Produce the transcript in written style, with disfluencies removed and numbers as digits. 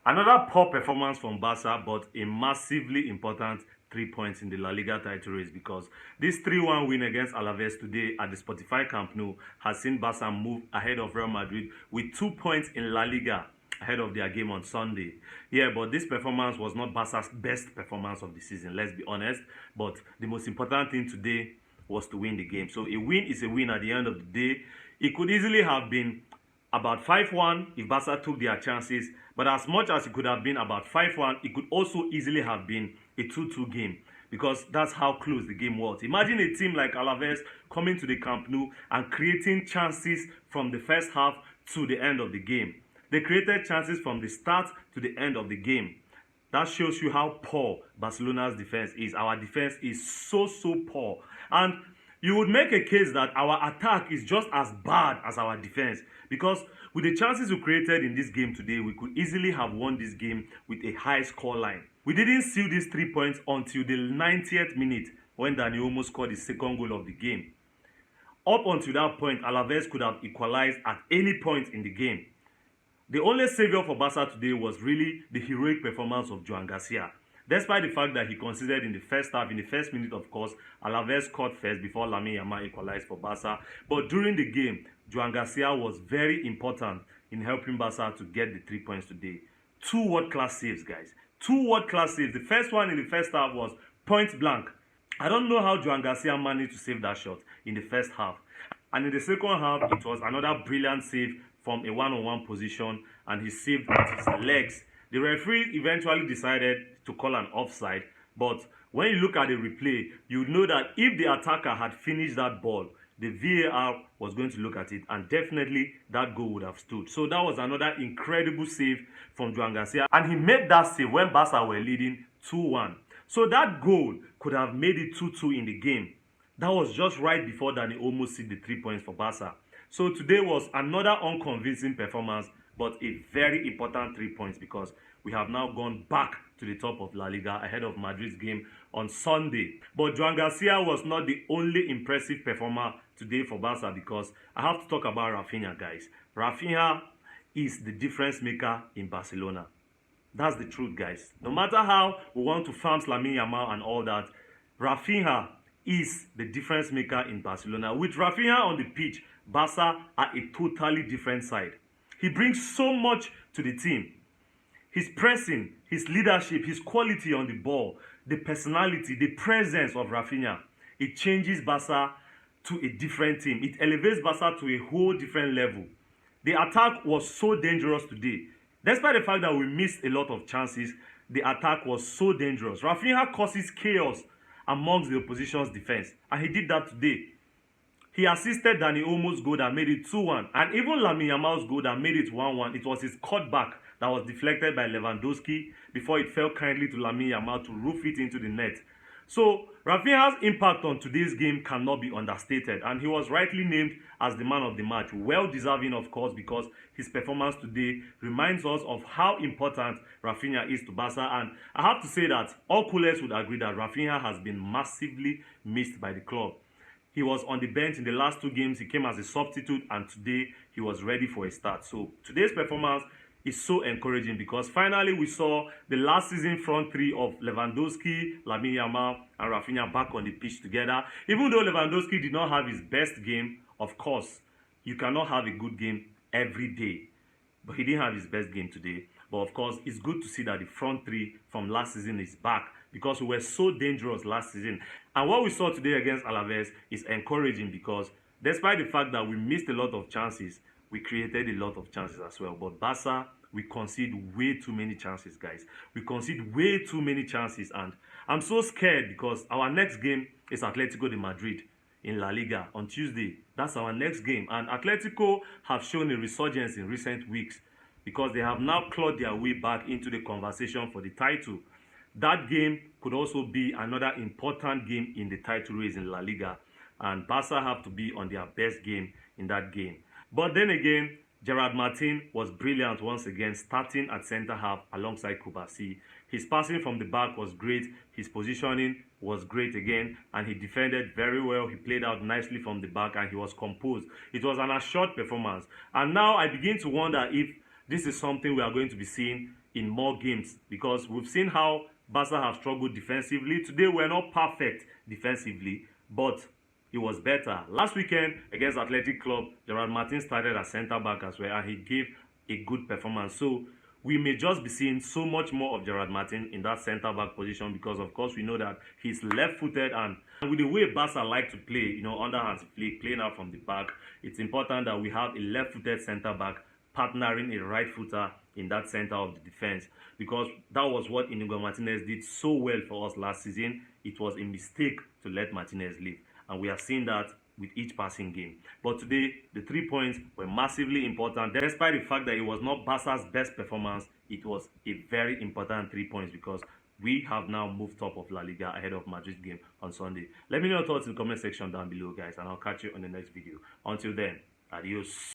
Another poor performance from Barca, but a massively important 3 points in the La Liga title race, because this 3-1 win against Alavés today at the Spotify Camp Nou has seen Barca move ahead of Real Madrid with 2 points in La Liga ahead of their game on Sunday. Yeah, but this performance was not Barca's best performance of the season, let's be honest. But the most important thing today was to win the game. So a win is a win at the end of the day. It could easily have been about 5-1 if Barca took their chances, but as much as it could have been about 5-1, it could also easily have been a 2-2 game, because that's how close the game was. Imagine a team like Alavés coming to the Camp Nou and creating chances from the first half to the end of the game. They created chances from the start to the end of the game. That shows you how poor Barcelona's defense is. Our defense is so poor. And you would make a case that our attack is just as bad as our defense, because with the chances we created in this game today, we could easily have won this game with a high score line. We didn't seal these 3 points until the 90th minute when Dani Olmo scored the second goal of the game. Up until that point, Alavés could have equalized at any point in the game. The only saviour for Barca today was really the heroic performance of Joan Garcia. Despite the fact that he conceded in the first half, in the first minute, of course, Alavés scored first before Lamine Yamal equalized for Barca. But during the game, Joan Garcia was very important in helping Barca to get the 3 points today. 2 world-class saves, guys. 2 world-class saves. The first one in the first half was point blank. I don't know how Joan Garcia managed to save that shot in the first half. And in the second half, it was another brilliant save from a one-on-one position, and he saved with his legs. The referee eventually decided to call an offside, but when you look at the replay, you know that if the attacker had finished that ball, the VAR was going to look at it, and definitely that goal would have stood. So that was another incredible save from Joan Garcia, and he made that save when Barca were leading 2-1. So that goal could have made it 2-2 in the game. That was just right before Dani Olmo sealed the 3 points for Barca. So today was another unconvincing performance, but a very important 3 points, because we have now gone back to the top of La Liga ahead of Madrid's game on Sunday. But Joan Garcia was not the only impressive performer today for Barca, because I have to talk about Raphinha, guys. Raphinha is the difference maker in Barcelona. That's the truth, guys. No matter how we want to farm Lamine Yamal and all that, Raphinha is the difference maker in Barcelona. With Raphinha on the pitch, Barca are a totally different side. He brings so much to the team. His pressing, his leadership, his quality on the ball, the personality, the presence of Raphinha, it changes Barca to a different team. It elevates Barca to a whole different level. The attack was so dangerous today. Despite the fact that we missed a lot of chances, the attack was so dangerous. Raphinha causes chaos amongst the opposition's defense, and he did that today. He assisted Dani Olmo's goal that made it 2-1, and even Lamine Yamal's goal that made it 1-1. It was his cutback that was deflected by Lewandowski before it fell kindly to Lamine Yamal to roof it into the net. So Raphinha's impact on today's game cannot be understated, and he was rightly named as the man of the match. Well deserving, of course, because his performance today reminds us of how important Raphinha is to Barca. And I have to say that all coolers would agree that Raphinha has been massively missed by the club. He was on the bench in the last 2 games. He came as a substitute, and today he was ready for a start. So today's performance is so encouraging, because finally we saw the last season front three of Lewandowski, Lamine Yamal, and Raphinha back on the pitch together. Even though Lewandowski did not have his best game, of course, you cannot have a good game every day. But he didn't have his best game today. But of course, it's good to see that the front three from last season is back, because we were so dangerous last season. And what we saw today against Alavés is encouraging, because despite the fact that we missed a lot of chances, we created a lot of chances as well. But Barca, we concede way too many chances, guys. We concede way too many chances, and I'm so scared, because our next game is Atletico de Madrid in La Liga on Tuesday. That's our next game, and Atletico have shown a resurgence in recent weeks, because they have now clawed their way back into the conversation for the title. That game could also be another important game in the title race in La Liga, and Barca have to be on their best game in that game. But then again, Gerard Martin was brilliant once again, starting at centre-half alongside Kubasi. His passing from the back was great, his positioning was great again, and he defended very well. He played out nicely from the back, and he was composed. It was an assured performance. And now I begin to wonder if this is something we are going to be seeing in more games, because we've seen how Barca have struggled defensively. Today we're not perfect defensively, but it was better. Last weekend against Athletic Club, Gerard Martin started as centre-back as well, and he gave a good performance. So we may just be seeing so much more of Gerard Martin in that centre-back position, because of course we know that he's left-footed, and with the way Barca like to play, underhand play, playing out from the back, it's important that we have a left-footed centre-back partnering a right-footer in that centre of the defence, because that was what Inigo Martinez did so well for us last season. It was a mistake to let Martinez leave, and we have seen that with each passing game. But today, the 3 points were massively important. Despite the fact that it was not Barca's best performance, it was a very important 3 points, because we have now moved top of La Liga ahead of Madrid's game on Sunday. Let me know your thoughts in the comment section down below, guys, and I'll catch you on the next video. Until then, adios.